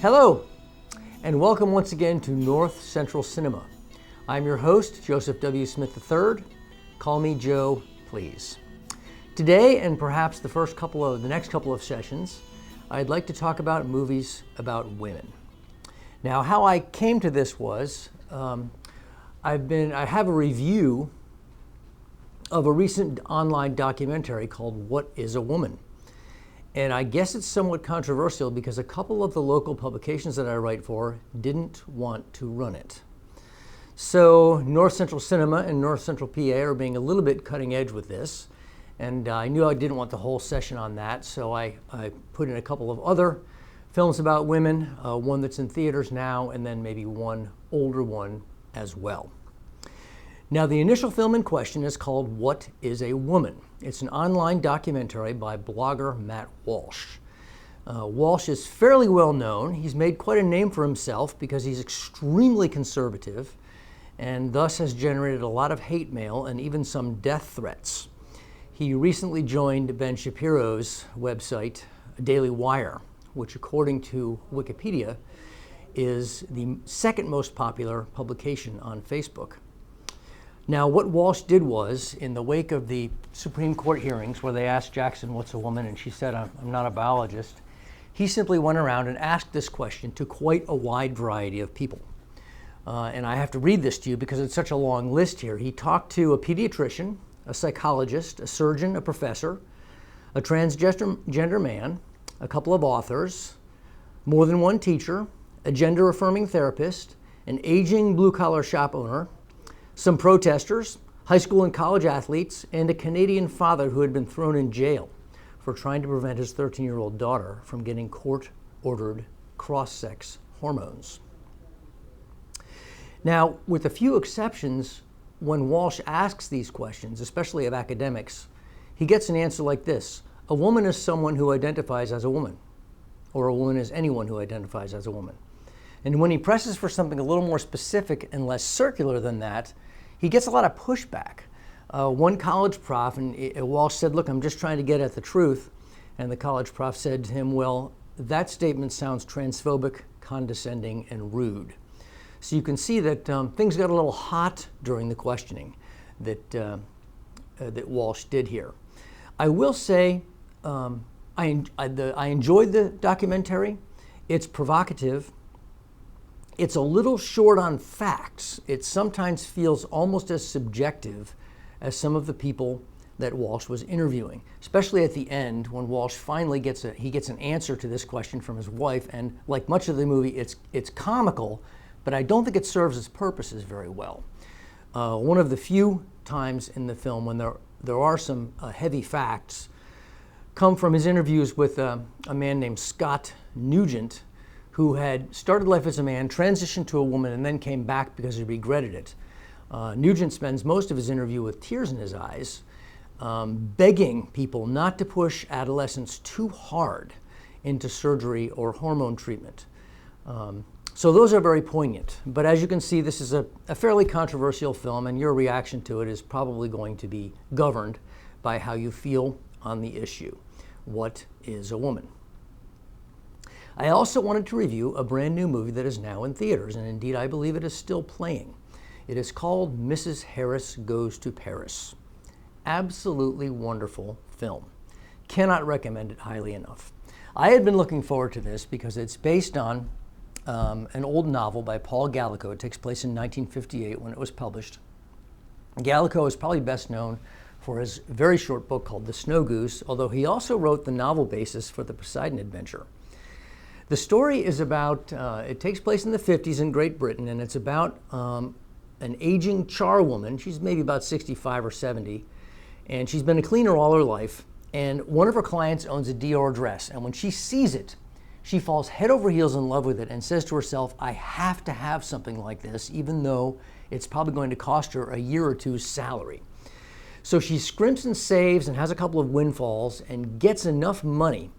Hello, and welcome once again to North Central Cinema. I'm your host, Joseph W. Smith III. Call me Joe, please. Today, and perhaps the next couple of sessions, I'd like to talk about movies about women. Now, how I came to this was, I have a review of a recent online documentary called What is a Woman? And I guess it's somewhat controversial because a couple of the local publications that I write for didn't want to run it. So North Central Cinema and North Central PA are being a little bit cutting edge with this. And I knew I didn't want the whole session on that, so I put in a couple of other films about women, one that's in theaters now, and then maybe one older one as well. Now, the initial film in question is called What is a Woman? It's an online documentary by blogger Matt Walsh. Walsh is fairly well known. He's made quite a name for himself because he's extremely conservative and thus has generated a lot of hate mail and even some death threats. He recently joined Ben Shapiro's website, Daily Wire, which according to Wikipedia is the second most popular publication on Facebook. Now, what Walsh did was, in the wake of the Supreme Court hearings where they asked Jackson, what's a woman? And she said, I'm not a biologist. He simply went around and asked this question to quite a wide variety of people. And I have to read this to you because it's such a long list here. He talked to a pediatrician, a psychologist, a surgeon, a professor, a transgender man, a couple of authors, more than one teacher, a gender-affirming therapist, an aging blue-collar shop owner, some protesters, high school and college athletes, and a Canadian father who had been thrown in jail for trying to prevent his 13-year-old daughter from getting court-ordered cross-sex hormones. Now, with a few exceptions, when Walsh asks these questions, especially of academics, he gets an answer like this: a woman is someone who identifies as a woman, or a woman is anyone who identifies as a woman. And when he presses for something a little more specific and less circular than that, he gets a lot of pushback. One college prof, and Walsh said, look, I'm just trying to get at the truth. And the college prof said to him, well, that statement sounds transphobic, condescending, and rude. So you can see that things got a little hot during the questioning that Walsh did here. I will say I enjoyed the documentary. It's provocative. It's a little short on facts. It sometimes feels almost as subjective as some of the people that Walsh was interviewing, especially at the end when Walsh finally gets an answer to this question from his wife. And like much of the movie, it's comical, but I don't think it serves its purposes very well. One of the few times in the film when there are some heavy facts come from his interviews with a man named Scott Nugent, who had started life as a man, transitioned to a woman, and then came back because he regretted it. Nugent spends most of his interview with tears in his eyes, begging people not to push adolescents too hard into surgery or hormone treatment. So those are very poignant. But as you can see, this is a fairly controversial film, and your reaction to it is probably going to be governed by how you feel on the issue. What is a woman? I also wanted to review a brand new movie that is now in theaters, and indeed I believe it is still playing. It is called Mrs. Harris Goes to Paris. Absolutely wonderful film. Cannot recommend it highly enough. I had been looking forward to this because it's based on an old novel by Paul Gallico. It takes place in 1958 when it was published. Gallico is probably best known for his very short book called The Snow Goose, although he also wrote the novel basis for the Poseidon Adventure. The story is about, it takes place in the 50s in Great Britain, and it's about an aging charwoman. She's maybe about 65 or 70, and she's been a cleaner all her life. And one of her clients owns a Dior dress, and when she sees it, she falls head over heels in love with it and says to herself, I have to have something like this, even though it's probably going to cost her a year or two's salary. So she scrimps and saves and has a couple of windfalls and gets enough money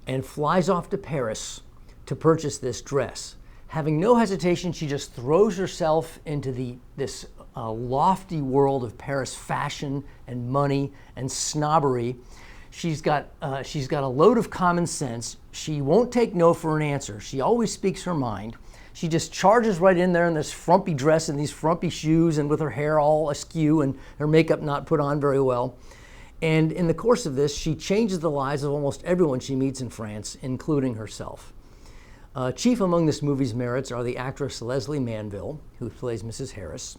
and flies off to Paris to purchase this dress. Having no hesitation, she just throws herself into this lofty world of Paris fashion and money and snobbery. She's got a load of common sense. She won't take no for an answer. She always speaks her mind. She just charges right in there in this frumpy dress and these frumpy shoes and with her hair all askew and her makeup not put on very well. And in the course of this, she changes the lives of almost everyone she meets in France, including herself. Chief among this movie's merits are the actress Leslie Manville, who plays Mrs. Harris.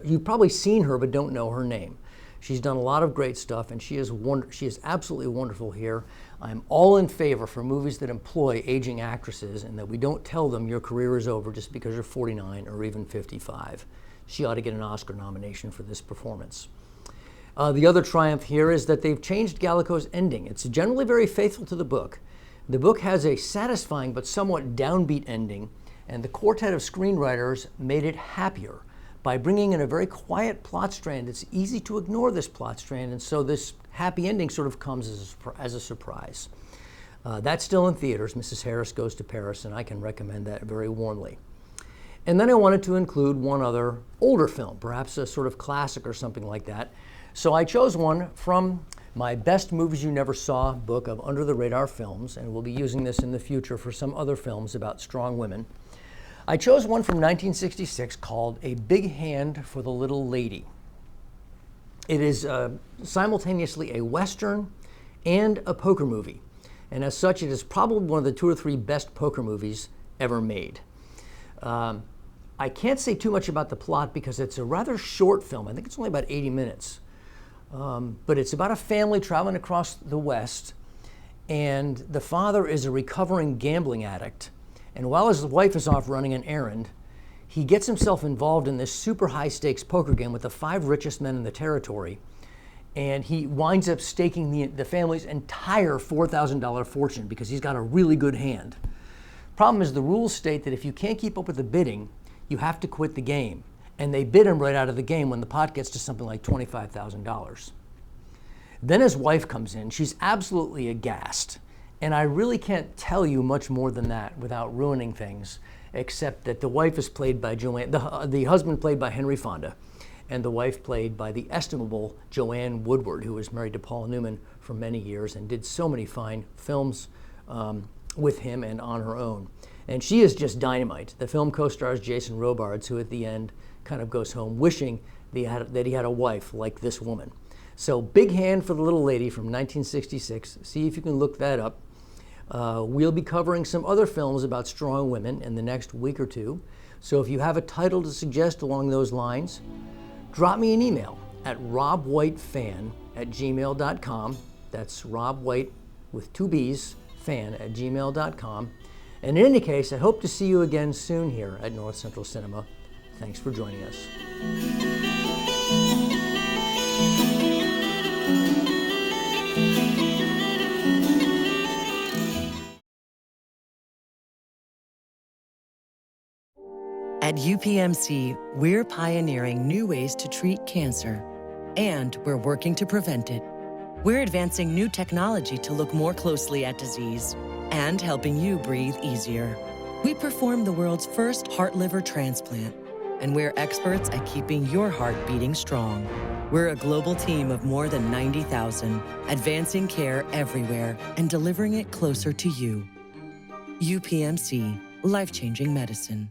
You've probably seen her but don't know her name. She's done a lot of great stuff, and she is absolutely wonderful here. I'm all in favor for movies that employ aging actresses and that we don't tell them your career is over just because you're 49 or even 55. She ought to get an Oscar nomination for this performance. The other triumph here is that they've changed Gallico's ending. It's generally very faithful to the book. The book has a satisfying but somewhat downbeat ending, and the quartet of screenwriters made it happier by bringing in a very quiet plot strand. It's easy to ignore this plot strand, and so this happy ending sort of comes as a surprise. That's still in theaters. Mrs. Harris Goes to Paris, and I can recommend that very warmly. And then I wanted to include one other older film, perhaps a sort of classic or something like that. So I chose one from my Best Movies You Never Saw book of Under the Radar films, and we'll be using this in the future for some other films about strong women. I chose one from 1966 called A Big Hand for the Little Lady. It is simultaneously a Western and a poker movie. And as such, it is probably one of the 2 or 3 best poker movies ever made. I can't say too much about the plot because it's a rather short film. I think it's only about 80 minutes. But it's about a family traveling across the West, and the father is a recovering gambling addict. And while his wife is off running an errand, he gets himself involved in this super high stakes poker game with the 5 richest men in the territory. And he winds up staking the family's entire $4,000 fortune because he's got a really good hand. Problem is, the rules state that if you can't keep up with the bidding, you have to quit the game. And they bid him right out of the game when the pot gets to something like $25,000. Then his wife comes in. She's absolutely aghast. And I really can't tell you much more than that without ruining things, except that the wife is played by Joanne, the husband played by Henry Fonda, and the wife played by the estimable Joanne Woodward, who was married to Paul Newman for many years and did so many fine films with him and on her own. And she is just dynamite. The film co-stars Jason Robards, who at the end kind of goes home wishing that he had a wife like this woman. So Big Hand for the Little Lady from 1966. See if you can look that up. We'll be covering some other films about strong women in the next week or two. So if you have a title to suggest along those lines, drop me an email at robwhitefan@gmail.com. That's robwhite with 2 B's, fan@gmail.com. And in any case, I hope to see you again soon here at North Central Cinema. Thanks for joining us. At UPMC, we're pioneering new ways to treat cancer, and we're working to prevent it. We're advancing new technology to look more closely at disease and helping you breathe easier. We perform the world's first heart-liver transplant, and we're experts at keeping your heart beating strong. We're a global team of more than 90,000, advancing care everywhere and delivering it closer to you. UPMC, life-changing medicine.